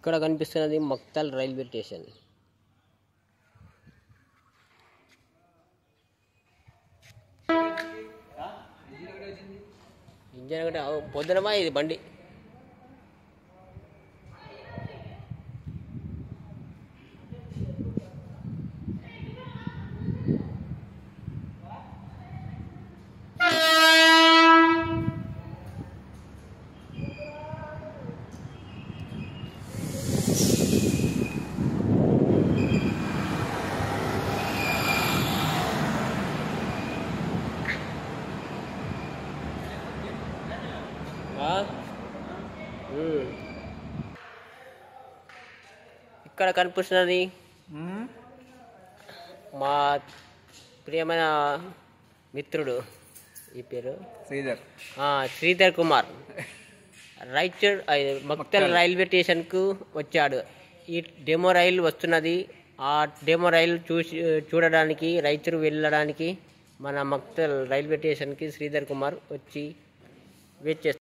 ఇక్కడ కనిపిస్తున్నది Makthal railway station. Engine ఒకటి పొద్దునమా ఇది బండి. ఇక్కడ కనిపిస్తున్నది మా ప్రియమైన మిత్రుడు, ఈ పేరు శ్రీధర్ కుమార్. రాయచూర్ మక్తల్ రైల్వే స్టేషన్కు వచ్చాడు. ఈ డెమో రైలు వస్తున్నది. ఆ డెమో రైలు చూడడానికి రాయచూర్ వెళ్ళడానికి మన మక్తల్ రైల్వే స్టేషన్కి శ్రీధర్ కుమార్ వచ్చి వెయిట్ చేస్తాడు.